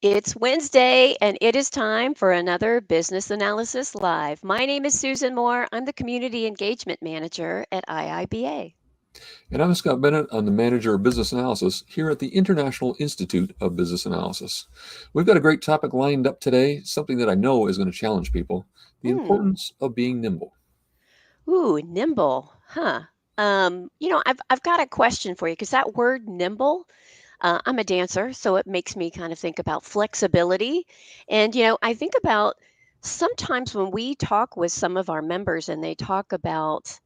It's Wednesday, and it is time for another Business Analysis Live. My name is Susan Moore. I'm the Community Engagement Manager at IIBA. And I'm Scott Bennett. I'm the Manager of Business Analysis here at the International Institute of Business Analysis. We've got a great topic lined up today, something that I know is going to challenge people: the Hmm. importance of being nimble. Ooh, nimble. Huh. I've got a question for you because that word nimble, I'm a dancer, so it makes me kind of think about flexibility. And, I think about sometimes when we talk with some of our members and they talk about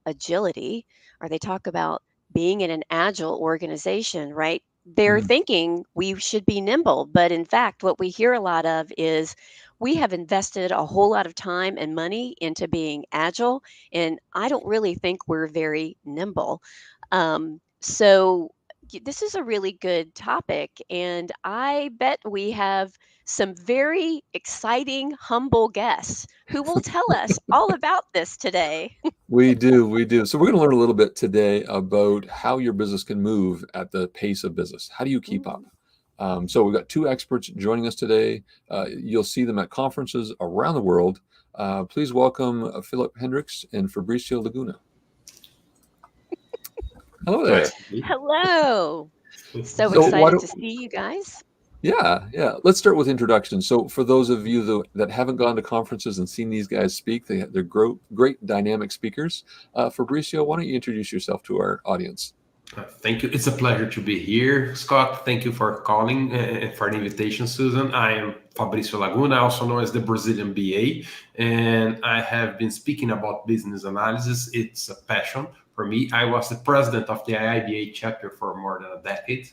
agility or they talk about being in an agile organization, right? They're Mhm. thinking we should be nimble. But in fact, what we hear a lot of is we have invested a whole lot of time and money into being agile, and I don't really think we're very nimble. This is a really good topic, and I bet we have some very exciting, humble guests who will tell us all about this today. We do. So we're going to learn a little bit today about how your business can move at the pace of business. How do you keep up? Mm. So we've got two experts joining us today. You'll see them at conferences around the world. Please welcome Filip Hendrickx and Fabricio Laguna. Hello Nice there. to meet Hello. So So why excited don't to see you guys. Yeah. Let's start with introductions. So, for those of you that haven't gone to conferences and seen these guys speak, they're great dynamic speakers. Fabricio, why don't you introduce yourself to our audience? Thank you. It's a pleasure to be here, Scott. Thank you for calling and for the invitation, Susan. I am Fabricio Laguna, also known as the Brazilian BA, and I have been speaking about business analysis. It's a passion for me. I was the president of the IIBA chapter for more than a decade,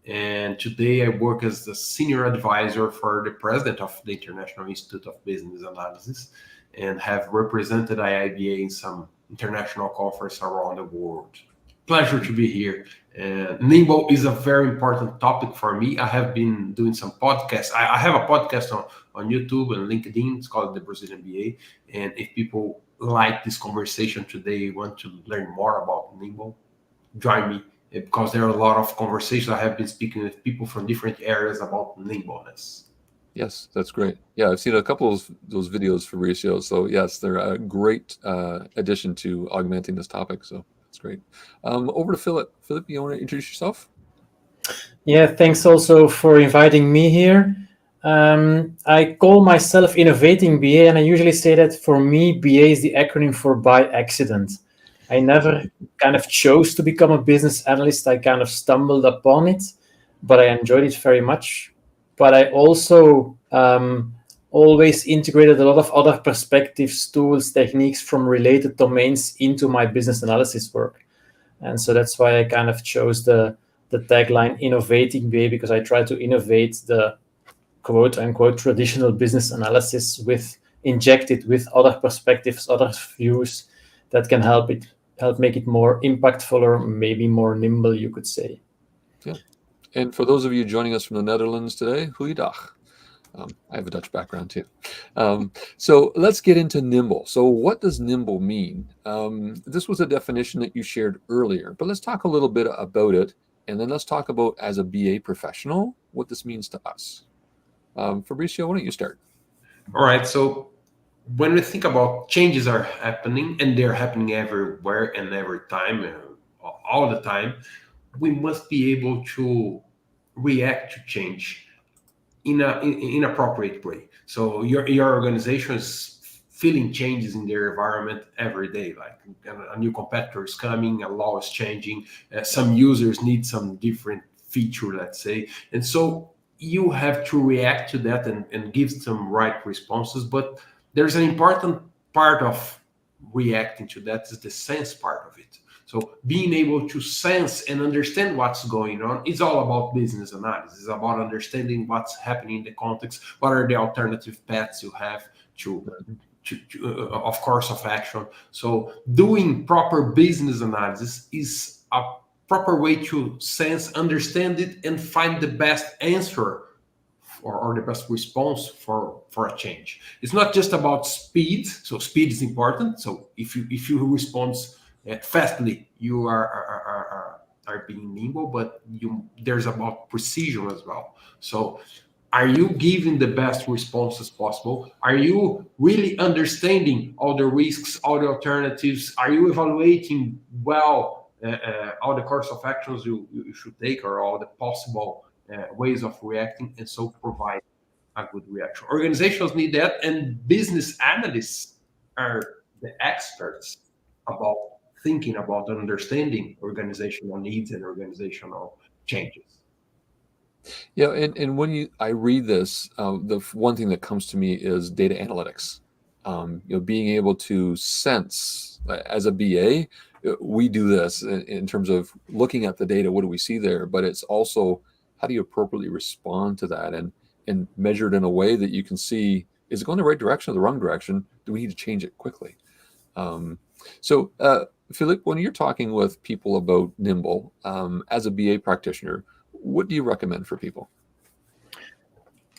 and today I work as the senior advisor for the president of the International Institute of Business Analysis, and have represented IIBA in some international conferences around the world. Pleasure to be here. Nimble is a very important topic for me. I have been doing some podcasts. I have a podcast on YouTube and LinkedIn. It's called The Brazilian BA. And if people like this conversation today, want to learn more about Nimble, join me because there are a lot of conversations. I have been speaking with people from different areas about nimbleness. Yes, that's great. Yeah, I've seen a couple of those videos, Fabricio. So, yes, they're a great addition to augmenting this topic. So, that's great. Over to Philip. Philip, you want to introduce yourself? Yeah, thanks also for inviting me here. I call myself Innovating BA, and I usually say that for me, BA is the acronym for by accident. I never kind of chose to become a business analyst. I kind of stumbled upon it, but I enjoyed it very much. But I also always integrated a lot of other perspectives, tools, techniques from related domains into my business analysis work. And so that's why I kind of chose the tagline Innovating BA, because I try to innovate the quote unquote traditional business analysis with injected with other perspectives, other views that can help make it more impactful or maybe more nimble, you could say. Yeah. And for those of you joining us from the Netherlands today, goeiedag. I have a Dutch background too. So let's get into nimble. So what does nimble mean? This was a definition that you shared earlier, but let's talk a little bit about it. And then let's talk about, as a BA professional, what this means to us. Fabricio, why don't you start? All right. So when we think about changes are happening and they're happening everywhere and every time, all the time, we must be able to react to change in appropriate way. So your organization is feeling changes in their environment every day. Like a new competitor is coming, a law is changing, some users need some different feature, let's say, and so you have to react to that and give some right responses. But there's an important part of reacting to that is the sense part of it. So being able to sense and understand what's going on is all about business analysis. It's about understanding what's happening in the context, what are the alternative paths you have of course of action. So doing proper business analysis is a proper way to sense, understand it, and find the best answer or the best response for a change. It's not just about speed. So speed is important. So if you respond fastly, you are being nimble, but there's about precision as well. So Are you giving the best responses possible? Are you really understanding all the risks, all the alternatives? Are you evaluating well all the course of actions you should take, or all the possible ways of reacting, and so provide a good reaction? Organizations need that, and business analysts are the experts about thinking about understanding organizational needs and organizational changes. Yeah, and when I read this, the one thing that comes to me is data analytics. Being able to sense as a BA, we do this in terms of looking at the data. What do we see there? But it's also how do you appropriately respond to that and measure it in a way that you can see, is it going the right direction or the wrong direction? Do we need to change it quickly? So, Filip, when you're talking with people about Nimble, as a BA practitioner, what do you recommend for people?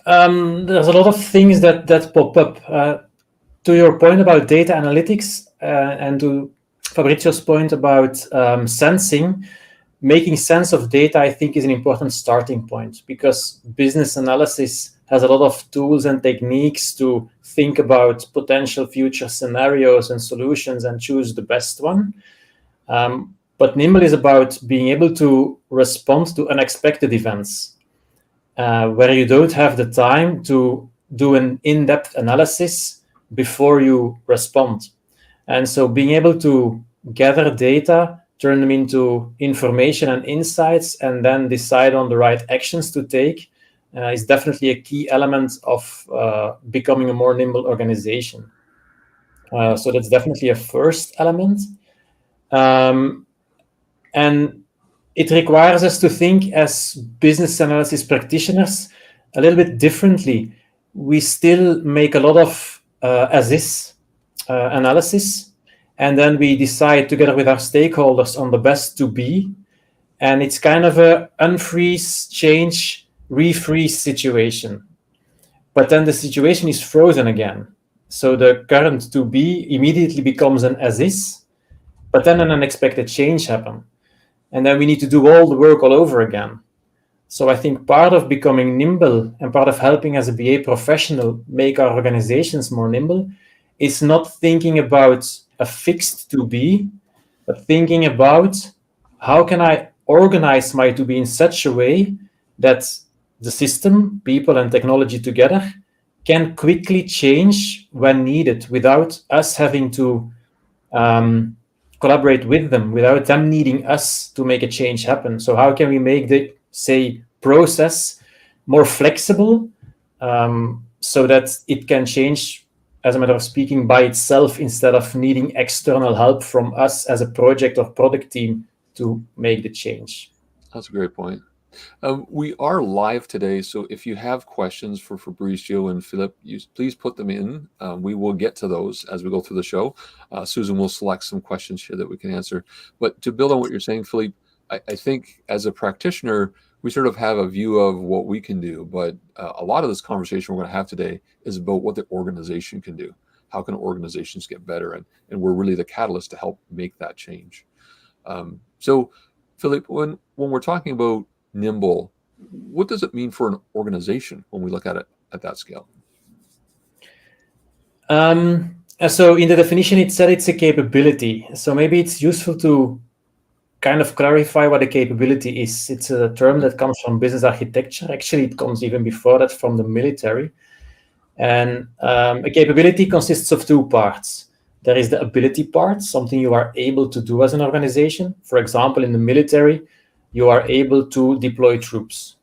There's a lot of things that pop up. To your point about data analytics, and to Fabricio's point about sensing, making sense of data, I think, is an important starting point, because business analysis has a lot of tools and techniques to think about potential future scenarios and solutions and choose the best one. But Nimble is about being able to respond to unexpected events, where you don't have the time to do an in-depth analysis before you respond. And so being able to gather data, turn them into information and insights, and then decide on the right actions to take is definitely a key element of becoming a more nimble organization. So that's definitely a first element. And it requires us to think as business analysis practitioners a little bit differently. We still make a lot of as-is analysis, and then we decide together with our stakeholders on the best to be. And it's kind of a unfreeze, change, refreeze situation. But then the situation is frozen again. So the current to be immediately becomes an as-is, but then an unexpected change happens. And then we need to do all the work all over again. So I think part of becoming nimble and part of helping as a BA professional make our organizations more nimble is not thinking about a fixed to be, but thinking about how can I organize my to be in such a way that the system, people, and technology together can quickly change when needed without us having to collaborate with them, without them needing us to make a change happen. So how can we make the, say, process more flexible so that it can change, as a matter of speaking, by itself instead of needing external help from us as a project or product team to make the change? That's a great point. We are live today, so if you have questions for Fabricio and Filip, please put them in. We will get to those as we go through the show. Susan will select some questions here that we can answer. But to build on what you're saying, Filip, I think as a practitioner, we sort of have a view of what we can do, but a lot of this conversation we're going to have today is about what the organization can do. How can organizations get better? And we're really the catalyst to help make that change. So, Filip, when we're talking about nimble, what does it mean for an organization when we look at it at that scale? So in the definition, it said it's a capability. So maybe it's useful to kind of clarify what a capability is. It's a term that comes from business architecture. Actually, it comes even before that from the military. And a capability consists of two parts. There is the ability part, something you are able to do as an organization. For example, in the military, you are able to deploy troops.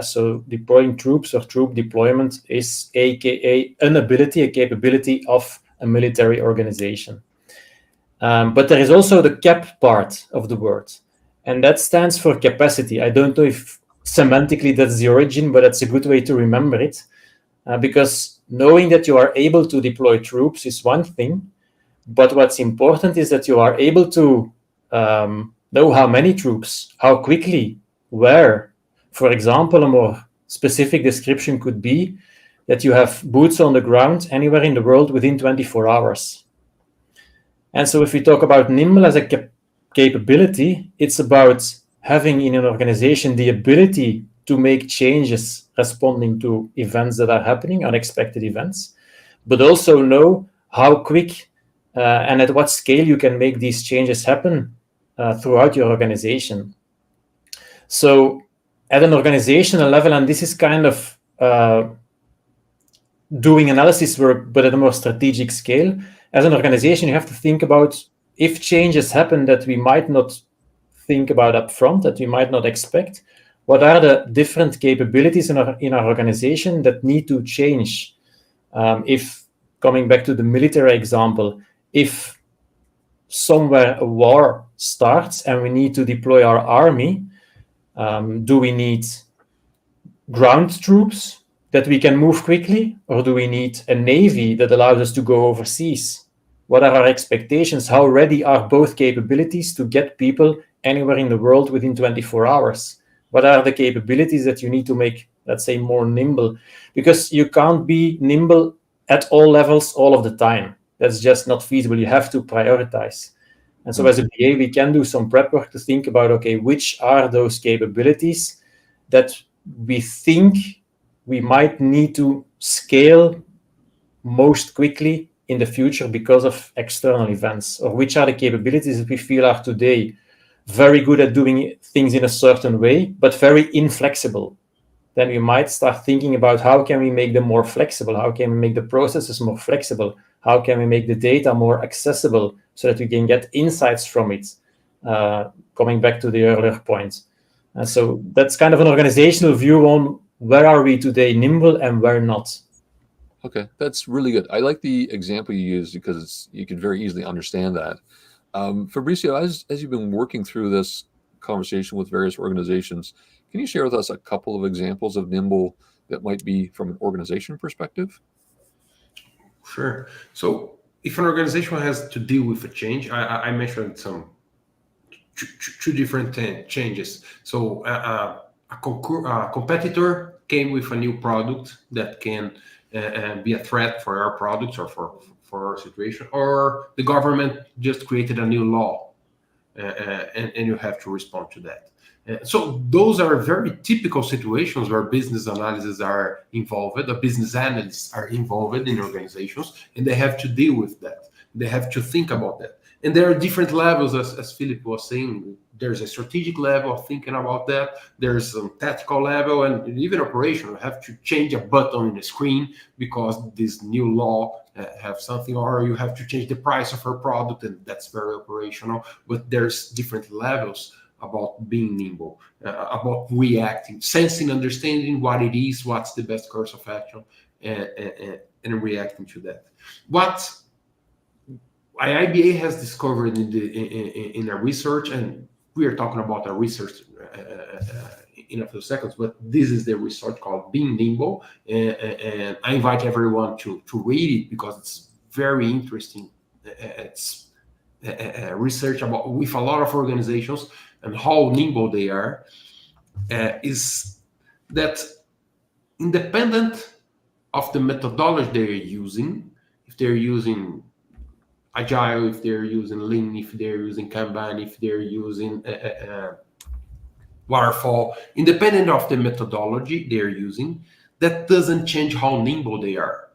So deploying troops or troop deployment is AKA an ability, a capability of a military organization. But there is also the cap part of the word, and that stands for capacity. I don't know if semantically that's the origin, but that's a good way to remember it, because knowing that you are able to deploy troops is one thing, but what's important is that you are able to know how many troops, how quickly, where. For example, a more specific description could be that you have boots on the ground anywhere in the world within 24 hours. And so if we talk about nimble as a capability, it's about having in an organization the ability to make changes responding to events that are happening, unexpected events, but also know how quick and at what scale you can make these changes happen throughout your organization. So at an organizational level, and this is kind of doing analysis work, but at a more strategic scale, as an organization, you have to think about if changes happen that we might not think about upfront, that we might not expect, what are the different capabilities in our organization that need to change? If, coming back to the military example, if somewhere a war starts and we need to deploy our army, do we need ground troops that we can move quickly, or do we need a navy that allows us to go overseas? What are our expectations? How ready are both capabilities to get people anywhere in the world within 24 hours? What are the capabilities that you need to make, let's say, more nimble? Because you can't be nimble at all levels all of the time. That's just not feasible. You have to prioritize. And so as a BA, we can do some prep work to think about, okay, which are those capabilities that we think we might need to scale most quickly in the future because of external events, or which are the capabilities that we feel are today very good at doing things in a certain way, but very inflexible. Then we might start thinking about how can we make them more flexible? How can we make the processes more flexible? How can we make the data more accessible so that we can get insights from it? Coming back to the earlier point. So that's kind of an organizational view on where are we today nimble and where not. Okay, that's really good. I like the example you used because you can very easily understand that. Fabricio, as you've been working through this conversation with various organizations, can you share with us a couple of examples of nimble that might be from an organization perspective? Sure. So if an organization has to deal with a change, I mentioned some two different changes. So a competitor came with a new product that can be a threat for our products or for our situation, or the government just created a new law and you have to respond to that. So those are very typical situations where business analysts are involved, or business analysts are involved in organizations, and they have to deal with that. They have to think about that. And there are different levels, as Filip was saying. There's a strategic level of thinking about that. There's some tactical level, and even operational. You have to change a button on the screen because this new law have something, or you have to change the price of our product, and that's very operational. But there's different levels about being nimble, about reacting, sensing, understanding what it is, what's the best course of action, and reacting to that. What IIBA has discovered in a research, and we are talking about a research in a few seconds, but this is the research called Being Nimble, and I invite everyone to read it because it's very interesting. It's research about with a lot of organizations and how nimble they are. Is that independent of the methodology they're using, if they're using Agile, if they're using Lean, if they're using Kanban, if they're using Waterfall, independent of the methodology they're using, that doesn't change how nimble they are.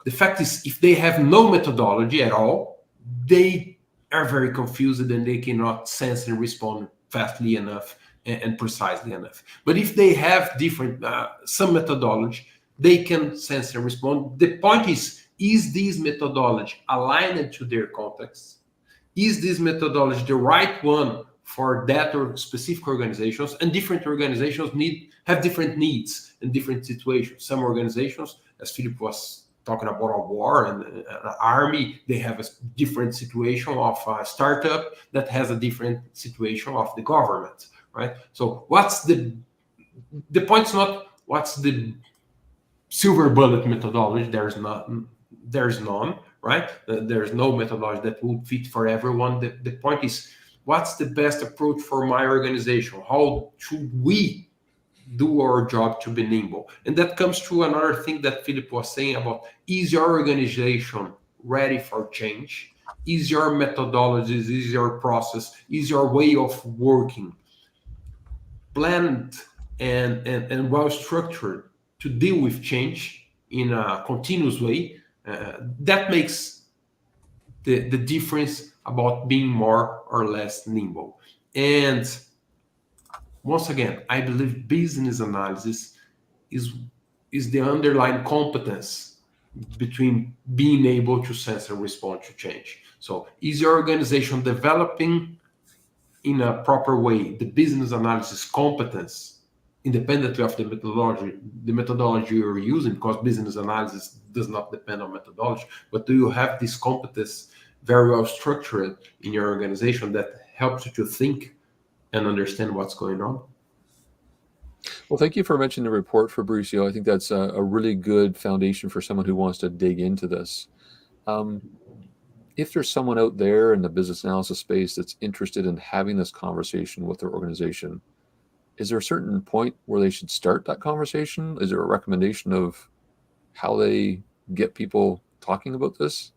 The fact is, if they have no methodology at all, they are very confused and they cannot sense and respond fastly enough and precisely enough. But if they have different, some methodology, they can sense and respond. The point is this methodology aligned to their context? Is this methodology the right one for that or specific organizations? And different organizations have different needs and different situations. Some organizations, as Filip was talking about a war and an army, they have a different situation of a startup that has a different situation of the government, right? So what's the point's not what's the silver bullet methodology. There's none, right? There's no methodology that would fit for everyone. The point is, what's the best approach for my organization? How should we do our job to be nimble? And that comes to another thing that Filip was saying about, is your organization ready for change? Is your methodologies, is your process, is your way of working planned and well structured to deal with change in a continuous way, that makes the difference about being more or less nimble. And once again, I believe business analysis is the underlying competence between being able to sense and respond to change. So is your organization developing in a proper way the business analysis competence independently of the methodology you're using, because business analysis does not depend on methodology, but do you have this competence very well structured in your organization that helps you to think and understand what's going on? Well, thank you for mentioning the report, Fabricio. I think that's a really good foundation for someone who wants to dig into this. If there's someone out there in the business analysis space that's interested in having this conversation with their organization, is there a certain point where they should start that conversation? Is there a recommendation of how they get people talking about this?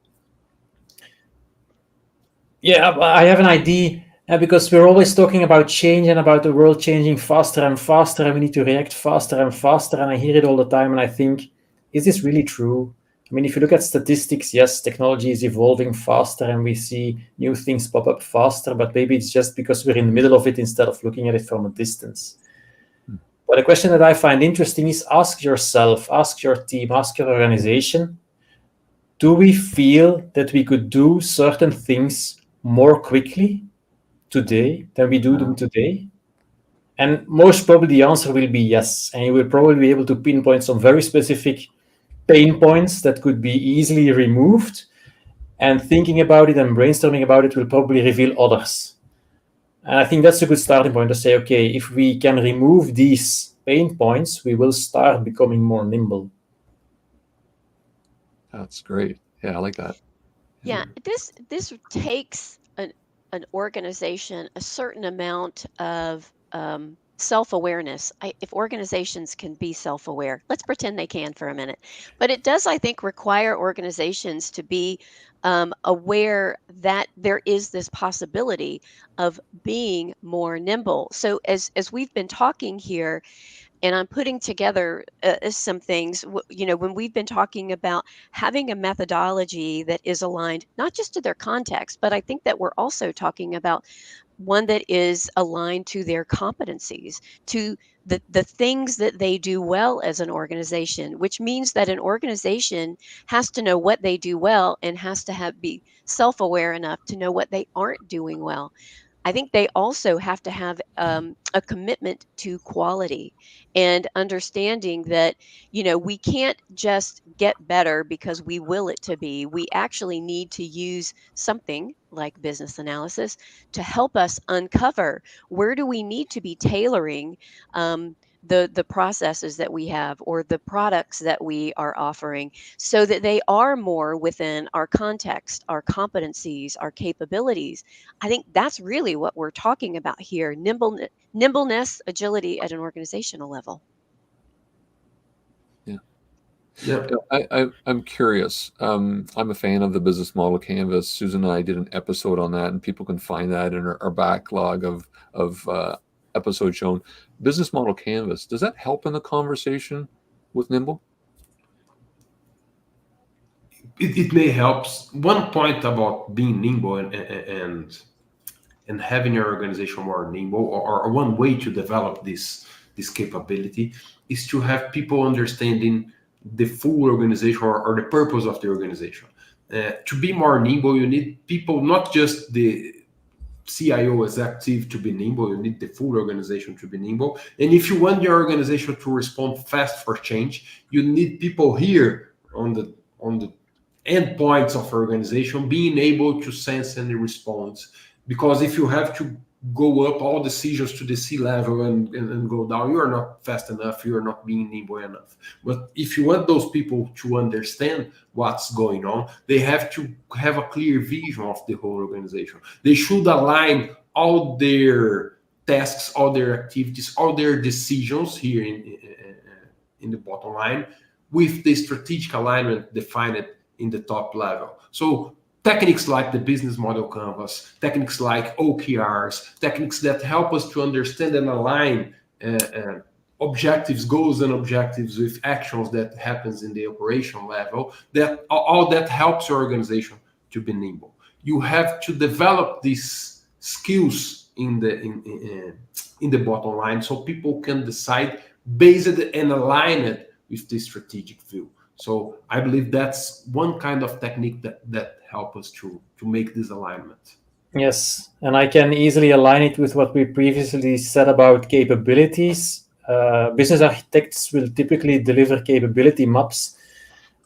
Yeah, I have an idea, because we're always talking about change and about the world changing faster and faster, and we need to react faster and faster. And I hear it all the time, and I think, is this really true? I mean, if you look at statistics, yes, technology is evolving faster and we see new things pop up faster, but maybe it's just because we're in the middle of it instead of looking at it from a distance. But the question that I find interesting is, ask yourself, ask your team, ask your organization, do we feel that we could do certain things more quickly today than we do them today? And most probably the answer will be yes. And you will probably be able to pinpoint some very specific pain points that could be easily removed. And thinking about it and brainstorming about it will probably reveal others. And I think that's a good starting point to say, okay, if we can remove these pain points, we will start becoming more nimble. That's great. Yeah, I like that. Yeah, this takes an organization a certain amount of self-awareness. If organizations can be self-aware, let's pretend they can for a minute. But it does, I think, require organizations to be aware that there is this possibility of being more nimble. So as we've been talking here, and I'm putting together some things, when we've been talking about having a methodology that is aligned not just to their context, but I think that we're also talking about one that is aligned to their competencies, to the things that they do well as an organization, which means that an organization has to know what they do well and has to be self-aware enough to know what they aren't doing well. I think they also have to have a commitment to quality and understanding that, we can't just get better because we will it to be. We actually need to use something like business analysis to help us uncover where do we need to be tailoring the processes that we have or the products that we are offering so that they are more within our context, our competencies, our capabilities. I think that's really what we're talking about here. Nimbleness, agility at an organizational level. Yeah, I'm curious. I'm a fan of the business model canvas. Susan and I did an episode on that, and people can find that in our backlog of episodes shown. Business model canvas, does that help in the conversation with Nimble? It may help. One point about being nimble and having your organization more nimble, or one way to develop this capability is to have people understanding the full organization or the purpose of the organization. To be more nimble, you need people, not just the CIO executive to be nimble, you need the full organization to be nimble. And if you want your organization to respond fast for change, you need people here on the endpoints of organization being able to sense and respond. Because if you have to go up all decisions to the C-level and go down, you are not fast enough, you are not being nimble enough. But if you want those people to understand what's going on, they have to have a clear vision of the whole organization. They should align all their tasks, all their activities, all their decisions here in the bottom line with the strategic alignment defined in the top level. So techniques like the business model canvas, techniques like OKRs, techniques that help us to understand and align objectives, goals and objectives with actions that happens in the operation level, that all that helps your organization to be nimble. You have to develop these skills in the bottom line so people can decide based and align it with the strategic view. So I believe that's one kind of technique that help us to make this alignment. Yes, and I can easily align it with what we previously said about capabilities. Business architects will typically deliver capability maps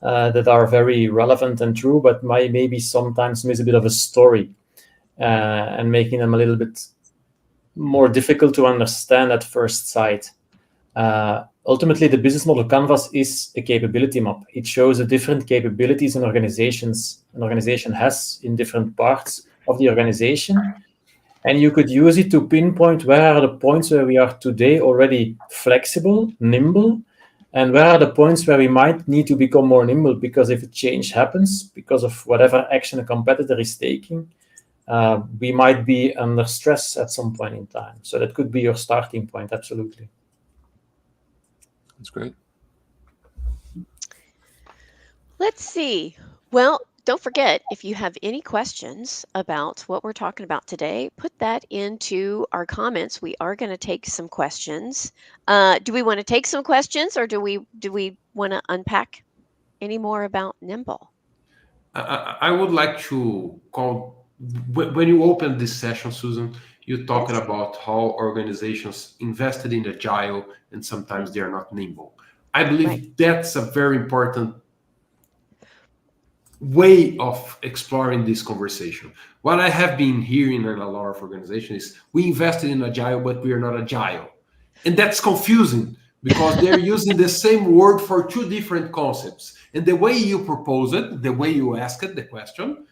that are very relevant and true, but might maybe sometimes miss a bit of a story and making them a little bit more difficult to understand at first sight. Ultimately, the business model canvas is a capability map. It shows the different capabilities an organization has in different parts of the organization. And you could use it to pinpoint where are the points where we are today already flexible, nimble, and where are the points where we might need to become more nimble, because if a change happens because of whatever action a competitor is taking, we might be under stress at some point in time. So that could be your starting point, absolutely. That's great. Let's see. Well, don't forget, if you have any questions about what we're talking about today, put that into our comments. We are going to take some questions. Do we want to take some questions, or do we want to unpack any more about Nimble? I would like to call, when you open this session, Susan, you're talking about how organizations invested in Agile and sometimes they are not nimble. I believe that's a very important way of exploring this conversation. What I have been hearing in a lot of organizations is we invested in Agile, but we are not Agile. And that's confusing because they're using the same word for two different concepts. And the way you propose it, the way you ask it, the question,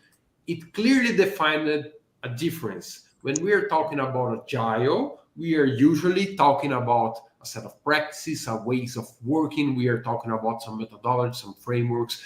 it clearly defined a difference. When we are talking about Agile, we are usually talking about a set of practices, a ways of working. We are talking about some methodology, some frameworks.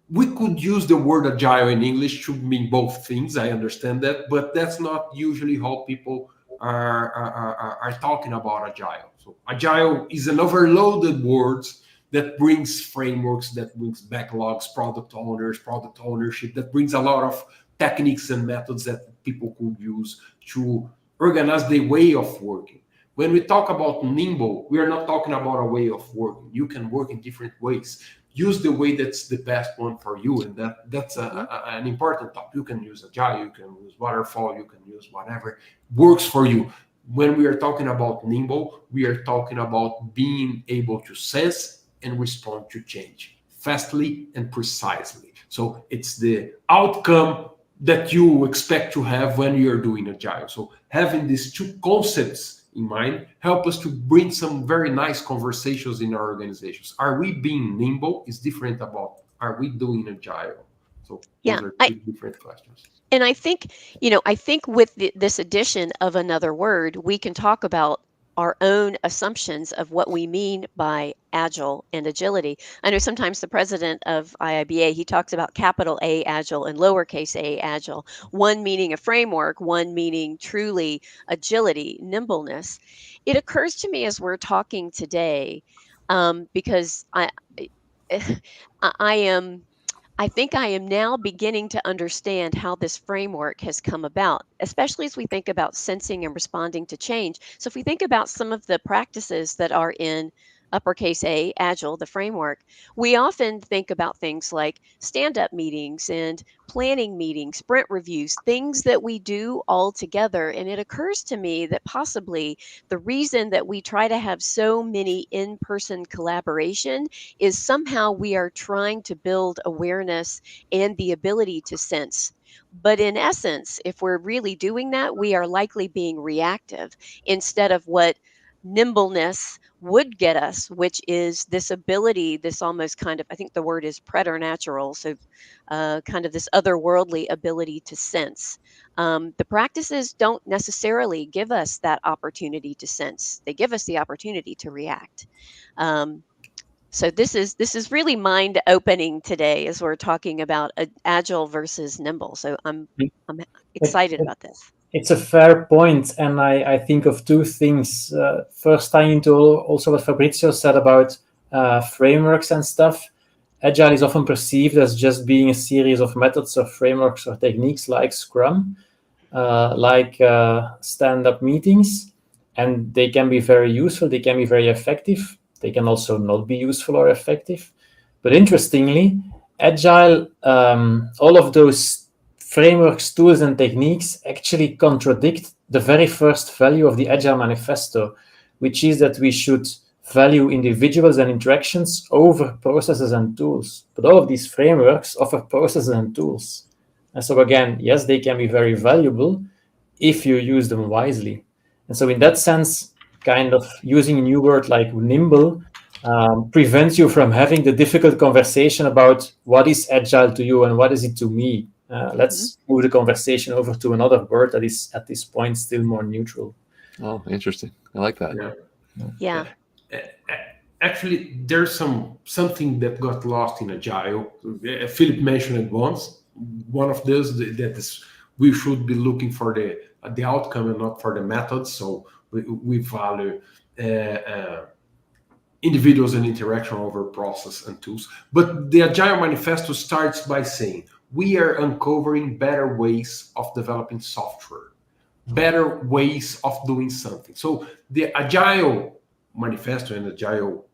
We could use the word Agile in English to mean both things. I understand that, but that's not usually how people are talking about Agile. So Agile is an overloaded word that brings frameworks, that brings backlogs, product owners, product ownership, that brings a lot of techniques and methods that people could use to organize the way of working. When we talk about nimble, we are not talking about a way of working. You can work in different ways. Use the way that's the best one for you, and that's an important topic. You can use Agile, you can use waterfall, you can use whatever works for you. When we are talking about nimble, we are talking about being able to sense and respond to change fastly and precisely. So it's the outcome that you expect to have when you're doing Agile. So having these two concepts in mind help us to bring some very nice conversations in our organizations. Are we being nimble is different about are we doing Agile? So those are two different questions. And I think, with this addition of another word, we can talk about our own assumptions of what we mean by Agile and agility. I know sometimes the president of IIBA, he talks about capital A Agile and lowercase a Agile, one meaning a framework, one meaning truly agility, nimbleness. It occurs to me as we're talking today, because I think I am now beginning to understand how this framework has come about, especially as we think about sensing and responding to change. So if we think about some of the practices that are in uppercase A, Agile, the framework, we often think about things like stand-up meetings and planning meetings, sprint reviews, things that we do all together. And it occurs to me that possibly the reason that we try to have so many in-person collaboration is somehow we are trying to build awareness and the ability to sense. But in essence, if we're really doing that, we are likely being reactive instead of what nimbleness would get us, which is this ability, this almost kind of, I think the word is preternatural. So kind of this otherworldly ability to sense. The practices don't necessarily give us that opportunity to sense. They give us the opportunity to react. So this is really mind opening today as we're talking about Agile versus nimble. So I'm excited about this. It's a fair point, and I think of two things. First, tying into also what Fabricio said about frameworks and stuff. Agile is often perceived as just being a series of methods or frameworks or techniques like Scrum, like stand-up meetings, and they can be very useful, they can be very effective, they can also not be useful or effective. But interestingly, Agile, all of those frameworks, tools, and techniques actually contradict the very first value of the Agile Manifesto, which is that we should value individuals and interactions over processes and tools. But all of these frameworks offer processes and tools. And so again, yes, they can be very valuable if you use them wisely. And so in that sense, kind of using a new word like nimble prevents you from having the difficult conversation about what is agile to you and what is it to me. Let's move the conversation over to another word that is at this point still more neutral. Oh, interesting. I like that. Yeah. Actually, there's something that got lost in Agile. Filip mentioned it once. One of those that is we should be looking for the outcome and not for the methods. So we value individuals and interaction over process and tools. But the Agile Manifesto starts by saying we are uncovering better ways of developing software, better ways of doing something. So the Agile Manifesto and Agile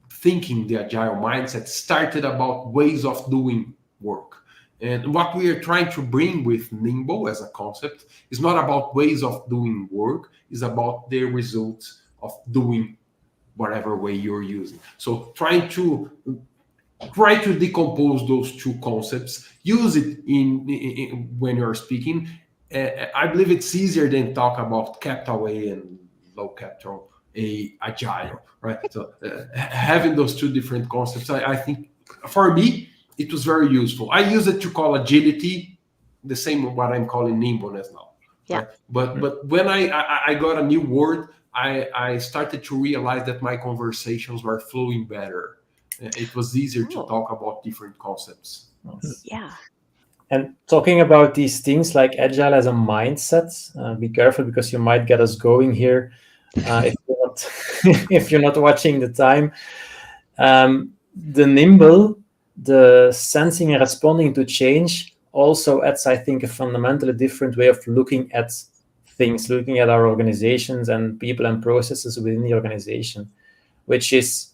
thinking, the Agile mindset started about ways of doing work. And what we are trying to bring with Nimble as a concept is not about ways of doing work, it's about the results of doing whatever way you're using. So try to decompose those two concepts, use it in when you're speaking. I believe it's easier than talk about capital A and low capital A Agile, right? So having those two different concepts, I think for me, it was very useful. I use it to call agility the same what I'm calling nimbleness now. Yeah. Right? But when I got a new word, I started to realize that my conversations were flowing better. It was easier to talk about different concepts. Yeah. And talking about these things like Agile as a mindset, be careful because you might get us going here if you're not watching the time. The nimble, the sensing and responding to change also adds, I think, a fundamentally different way of looking at things, looking at our organizations and people and processes within the organization, which is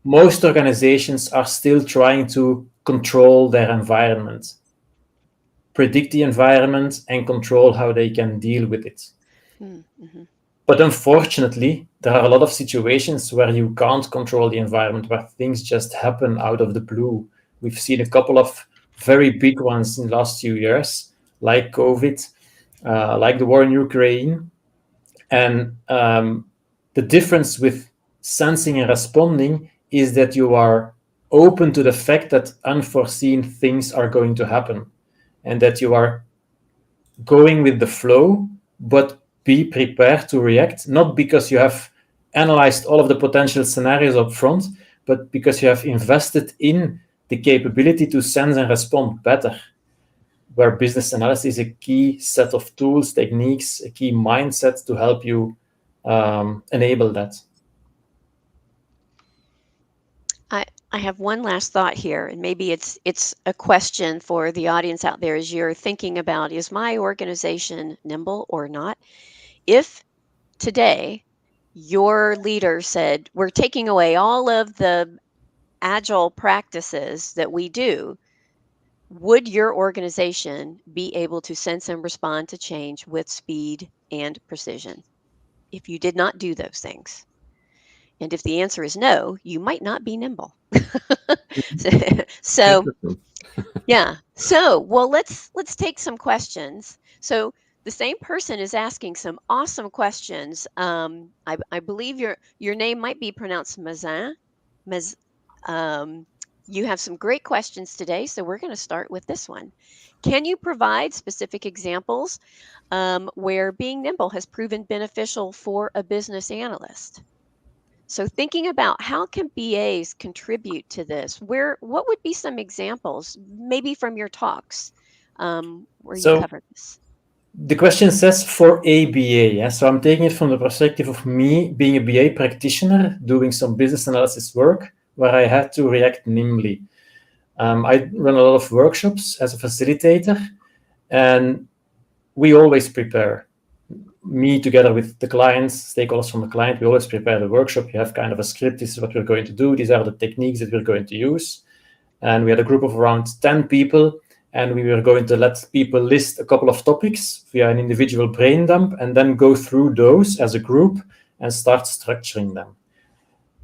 most organizations are still trying to control their environment, predict the environment, and control how they can deal with it. Mm-hmm. But unfortunately, there are a lot of situations where you can't control the environment, where things just happen out of the blue. We've seen a couple of very big ones in the last few years, like COVID, like the war in Ukraine. And the difference with sensing and responding is that you are open to the fact that unforeseen things are going to happen and that you are going with the flow, but be prepared to react, not because you have analyzed all of the potential scenarios up front, but because you have invested in the capability to sense and respond better, where business analysis is a key set of tools, techniques, a key mindset to help you enable that. I have one last thought here, and maybe it's a question for the audience out there as you're thinking about, is my organization nimble or not? If today your leader said, we're taking away all of the agile practices that we do, would your organization be able to sense and respond to change with speed and precision if you did not do those things? And if the answer is no, you might not be nimble. So yeah. So, well, let's take some questions. So the same person is asking some awesome questions. I believe your name might be pronounced Mazin. You have some great questions today, so we're going to start with this one. Can you provide specific examples where being nimble has proven beneficial for a business analyst? So thinking about how can BAs contribute to this, what would be some examples, maybe from your talks where you covered this? The question says for a BA. Yeah? So I'm taking it from the perspective of me being a BA practitioner, doing some business analysis work where I had to react nimbly. I run a lot of workshops as a facilitator, and we always prepare. Me together with the clients, stakeholders from the client, we always prepare the workshop. You have kind of a script. This is what we're going to do. These are the techniques that we're going to use. And we had a group of around 10 people, and we were going to let people list a couple of topics via an individual brain dump and then go through those as a group and start structuring them.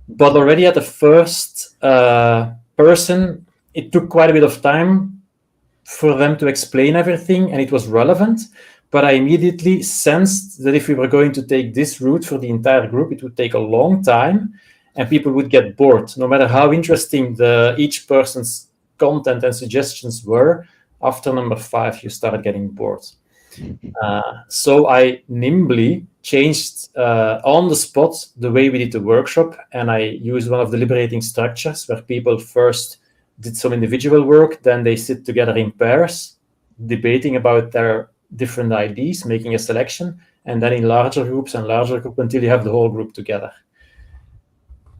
But already at the first person, it took quite a bit of time for them to explain everything, and it was relevant. But I immediately sensed that if we were going to take this route for the entire group, it would take a long time and people would get bored. No matter how interesting each person's content and suggestions were, after number 5, you start getting bored. So I nimbly changed on the spot the way we did the workshop, and I used one of the liberating structures where people first did some individual work, then they sit together in pairs, debating about their different ideas, making a selection, and then in larger groups until you have the whole group together.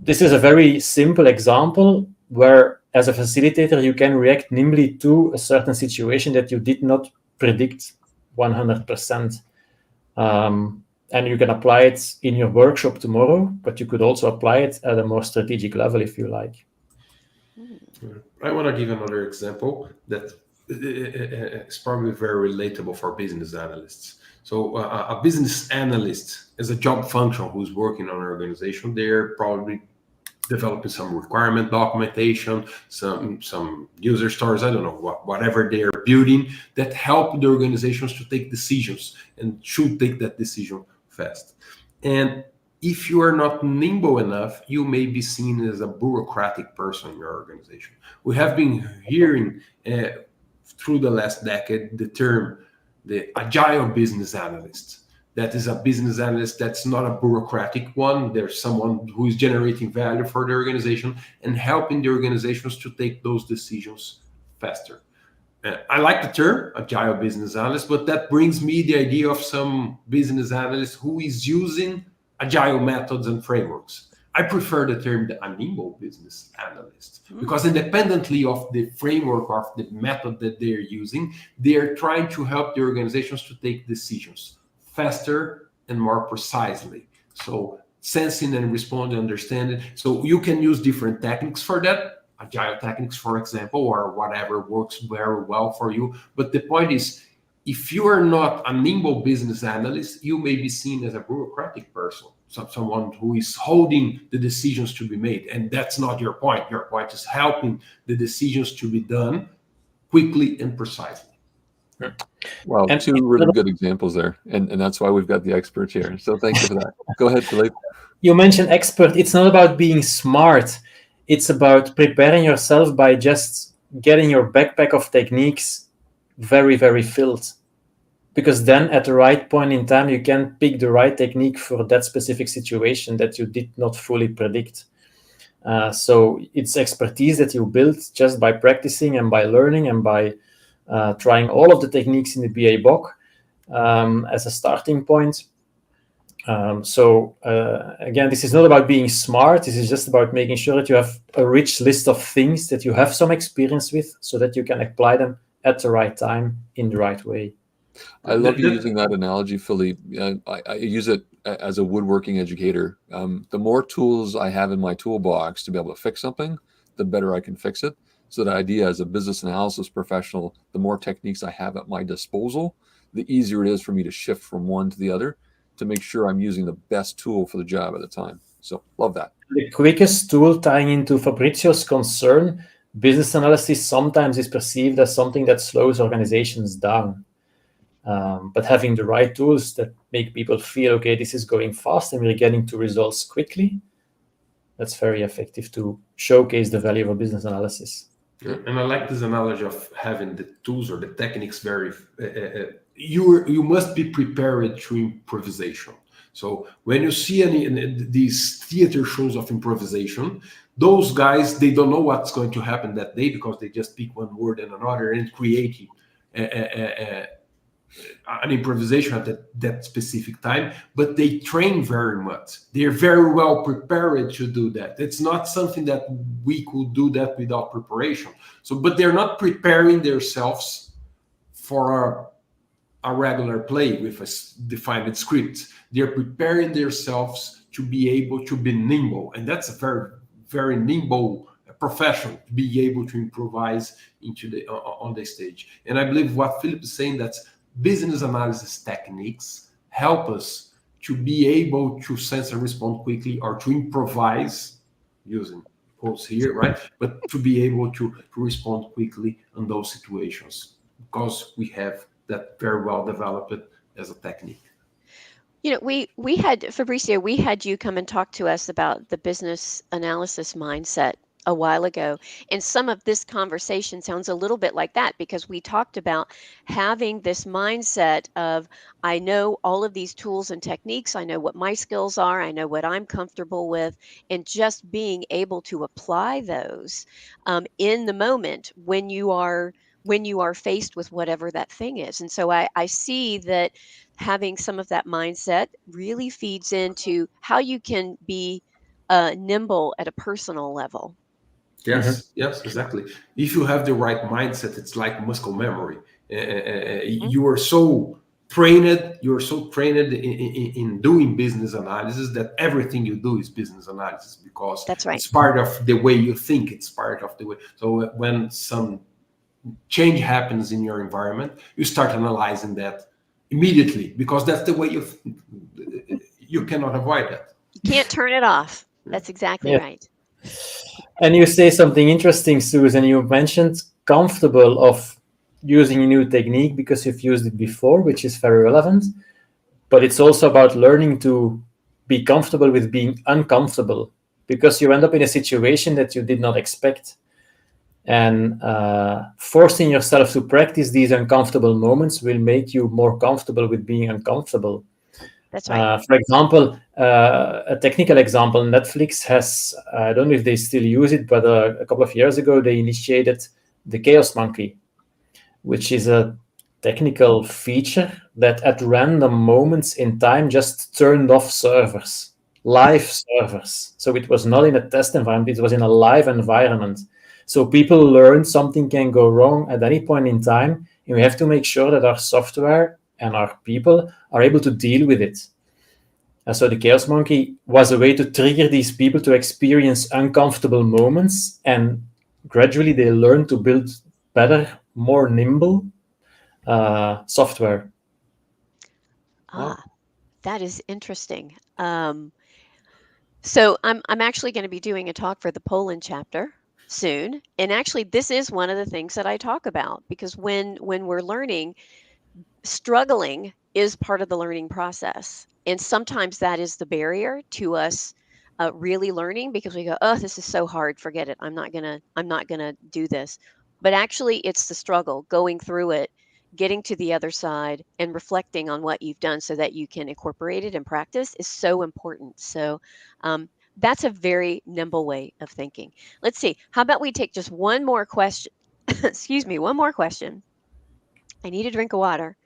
This is a very simple example where, as a facilitator, you can react nimbly to a certain situation that you did not predict 100%. And you can apply it in your workshop tomorrow, but you could also apply it at a more strategic level if you like. I want to give another example that is probably very relatable for business analysts. So a business analyst is a job function who's working on an organization. They're probably developing some requirement documentation, some user stories, I don't know, whatever they're building that help the organizations to take decisions and should take that decision fast. And if you are not nimble enough, you may be seen as a bureaucratic person in your organization. We have been hearing through the last decade the term, the Agile business analyst. That is a business analyst that's not a bureaucratic one. There's someone who is generating value for the organization and helping the organizations to take those decisions faster. I like the term Agile business analyst, but that brings me the idea of some business analyst who is using Agile methods and frameworks. I prefer the term a nimble business analyst because independently of the framework or the method that they're using, they're trying to help the organizations to take decisions faster and more precisely. So sensing and responding, understanding. So you can use different techniques for that, Agile techniques, for example, or whatever works very well for you. But the point is, if you are not a nimble business analyst, you may be seen as a bureaucratic person, someone who is holding the decisions to be made. And that's not your point. Your point is helping the decisions to be done quickly and precisely. Well, and 2 really good examples there. And that's why we've got the experts here. So thank you for that. Go ahead, Filip. You mentioned expert. It's not about being smart. It's about preparing yourself by just getting your backpack of techniques very, very filled. Because then at the right point in time, you can pick the right technique for that specific situation that you did not fully predict. So it's expertise that you build just by practicing and by learning and by trying all of the techniques in the BA book as a starting point. Again, this is not about being smart. This is just about making sure that you have a rich list of things that you have some experience with so that you can apply them at the right time in the right way. I love you using that analogy, Filip. I use it as a woodworking educator. The more tools I have in my toolbox to be able to fix something, the better I can fix it. So the idea as a business analysis professional, the more techniques I have at my disposal, the easier it is for me to shift from one to the other to make sure I'm using the best tool for the job at the time. So love that. The quickest tool, tying into Fabricio's concern, business analysis sometimes is perceived as something that slows organizations down. But having the right tools that make people feel, okay, this is going fast and we're getting to results quickly, that's very effective to showcase the value of a business analysis. And I like this analogy of having the tools or the techniques very, you must be prepared to improvisation. So when you see these theater shows of improvisation, those guys, they don't know what's going to happen that day because they just pick one word and another and create an improvisation at that specific time, but they train very much. They're very well prepared to do that. It's not something that we could do that without preparation. So, but they're not preparing themselves for a regular play with a defined script. They're preparing themselves to be able to be nimble, and that's a very, very nimble profession, to be able to improvise into the on the stage. And I believe what Filip is saying, that business analysis techniques help us to be able to sense and respond quickly, or to improvise, using quotes here, right? But to be able to respond quickly in those situations, because we have that very well developed as a technique. You know, we had, Fabricio, we had you come and talk to us about the business analysis mindset a while ago. And some of this conversation sounds a little bit like that, because we talked about having this mindset of, I know all of these tools and techniques, I know what my skills are, I know what I'm comfortable with, and just being able to apply those in the moment when you are faced with whatever that thing is. And so I see that having some of that mindset really feeds into how you can be nimble at a personal level. Yes, yes, exactly. If you have the right mindset, it's like muscle memory. You are so trained, in doing business analysis, that everything you do is business analysis, because That's right. it's part of the way you think. It's part of the way. So when some change happens in your environment, you start analyzing that immediately, because that's the way you think. You cannot avoid that. You can't turn it off. That's exactly Yeah. right. And you say something interesting, Susan. You mentioned comfortable of using a new technique because you've used it before, which is very relevant. But it's also about learning to be comfortable with being uncomfortable, because you end up in a situation that you did not expect. And forcing yourself to practice these uncomfortable moments will make you more comfortable with being uncomfortable. That's right. For example, a technical example, Netflix has, I don't know if they still use it, but a couple of years ago, they initiated the Chaos Monkey, which is a technical feature that at random moments in time just turned off servers, live servers. So it was not in a test environment, it was in a live environment. So people learn something can go wrong at any point in time, and we have to make sure that our software and our people are able to deal with it. And so the Chaos Monkey was a way to trigger these people to experience uncomfortable moments, and gradually they learn to build better, more nimble software. That is interesting. So I'm actually going to be doing a talk for the Poland chapter soon, and actually this is one of the things that I talk about, because when we're learning, struggling is part of the learning process, and sometimes that is the barrier to us really learning, because we go, oh, this is so hard, forget it, I'm not gonna do this. But actually it's the struggle, going through it, getting to the other side, and reflecting on what you've done so that you can incorporate it in practice is so important. So that's a very nimble way of thinking. Let's see, how about we take just one more question? Excuse me, one more question. I need a drink of water.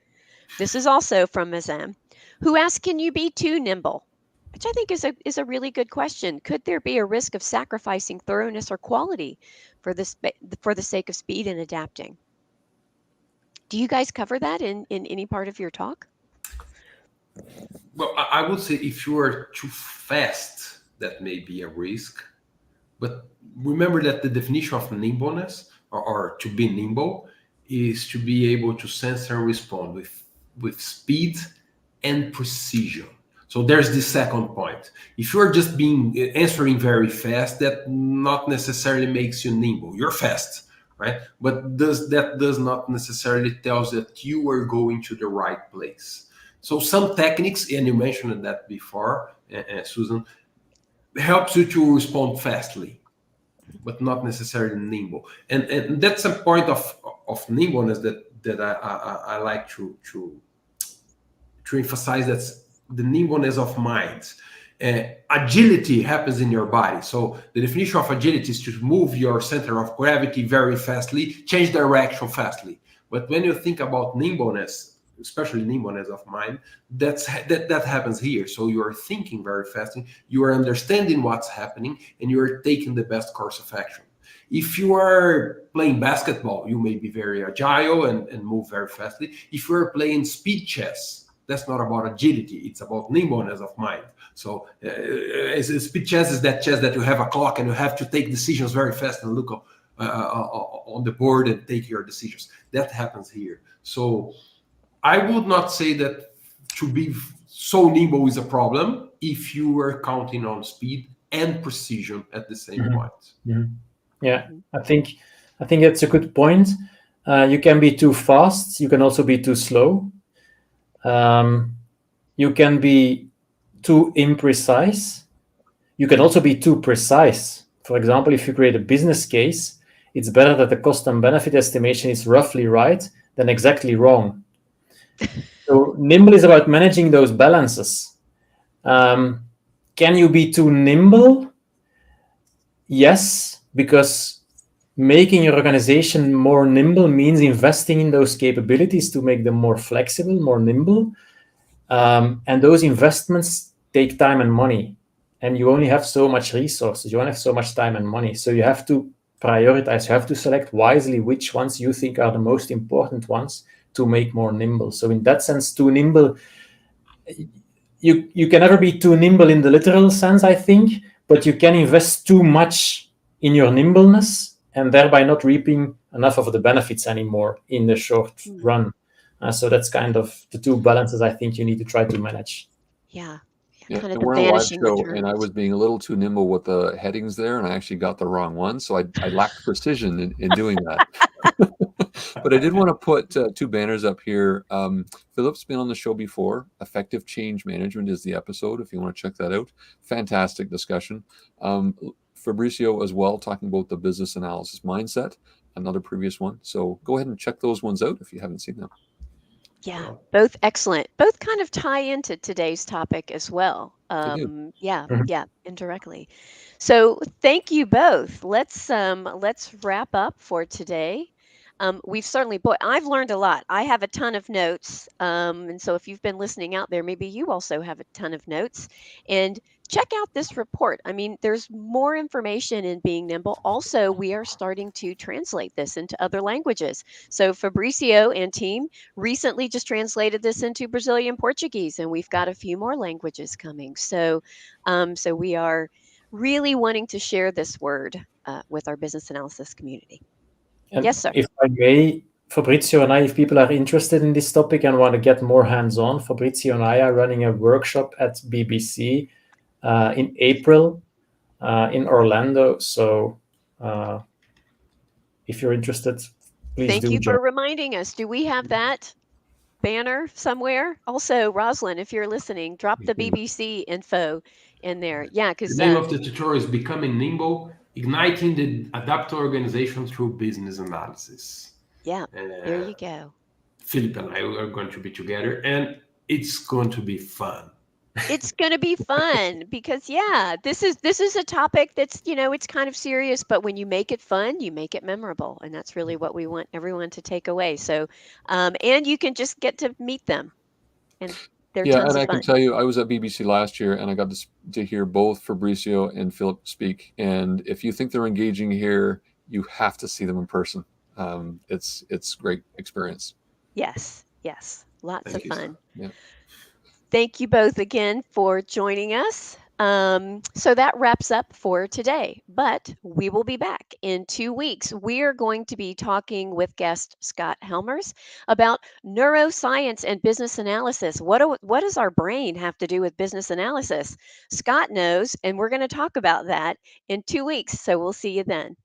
This is also from Ms. M, who asked, can you be too nimble? Which I think is a really good question. Could there be a risk of sacrificing thoroughness or quality for the sake of speed and adapting? Do you guys cover that in any part of your talk? Well, I would say if you are too fast, that may be a risk. But remember that the definition of nimbleness, or to be nimble, is to be able to sense and respond with speed and precision. So there's the second point. If you're just answering very fast, that not necessarily makes you nimble. You're fast, right? But that does not necessarily tell us that you are going to the right place. So some techniques, and you mentioned that before, Susan, helps you to respond fastly, but not necessarily nimble. And that's a point of nimbleness that I like to emphasize. That's the nimbleness of mind. Agility happens in your body. So the definition of agility is to move your center of gravity very fastly, change direction fastly. But when you think about nimbleness, especially nimbleness of mind, that happens here. So you are thinking very fast, you are understanding what's happening, and you are taking the best course of action. If you are playing basketball, you may be very agile and move very fastly. If you are playing speed chess, that's not about agility, it's about nimbleness of mind. So speed chess is that chess that you have a clock and you have to take decisions very fast and look on the board and take your decisions. That happens here. So I would not say that to be so nimble is a problem if you are counting on speed and precision at the same point. Yeah, I think that's a good point. You can be too fast. You can also be too slow. You can be too imprecise. You can also be too precise. For example, if you create a business case, it's better that the cost and benefit estimation is roughly right than exactly wrong. So nimble is about managing those balances. Can you be too nimble? Yes, because making your organization more nimble means investing in those capabilities to make them more flexible, more nimble. And those investments take time and money. And you only have so much resources. You only have so much time and money. So you have to prioritize. You have to select wisely which ones you think are the most important ones to make more nimble. So in that sense, too nimble, you can never be too nimble in the literal sense, I think, but you can invest too much in your nimbleness and thereby not reaping enough of the benefits anymore in the short run. So that's kind of the two balances I think you need to try to manage. Yeah. Yeah, Kind of and the we're on a live vanishing show, and I returns. was being a little too nimble with the headings there, and I actually got the wrong one, so I lacked precision in doing that. But I did want to put two banners up here. Filip's been on the show before. Effective Change Management is the episode, if you want to check that out. Fantastic discussion. Fabricio as well, talking about the business analysis mindset, another previous one. So go ahead and check those ones out if you haven't seen them. Yeah, both excellent. Both kind of tie into today's topic as well. Yeah, indirectly. So thank you both. Let's wrap up for today. We've certainly, boy, I've learned a lot. I have a ton of notes, and so if you've been listening out there, maybe you also have a ton of notes. And check out this report. I mean, there's more information in Being Nimble. Also, we are starting to translate this into other languages. So Fabricio and team recently just translated this into Brazilian Portuguese, and we've got a few more languages coming. So, so we are really wanting to share this word with our business analysis community. And yes, sir. If I may, Fabricio and I, if people are interested in this topic and want to get more hands-on, Fabricio and I are running a workshop at BBC in April in Orlando. So if you're interested, please Thank do you join. for reminding us. Do we have that banner somewhere? Also, Rosalind, if you're listening, drop the BBC info in there. Yeah, because the name of the tutorial is Becoming Nimble, Igniting the Adaptive Organization Through Business Analysis. Yeah, there you go. Filip and I are going to be together, and it's going to be fun. It's going to be fun because this is a topic that's, it's kind of serious, but when you make it fun, you make it memorable, and that's really what we want everyone to take away. So and you can just get to meet them, and they're tons of I fun. can tell you, I was at BBC last year, and I got to hear both Fabricio and Filip speak. And if you think they're engaging here, you have to see them in person. It's great experience. Yes, lots of fun. Yeah. Thank you both again for joining us. So that wraps up for today, but we will be back in 2 weeks. We are going to be talking with guest Scott Helmers about neuroscience and business analysis. What does our brain have to do with business analysis? Scott knows, and we're going to talk about that in 2 weeks. So we'll see you then.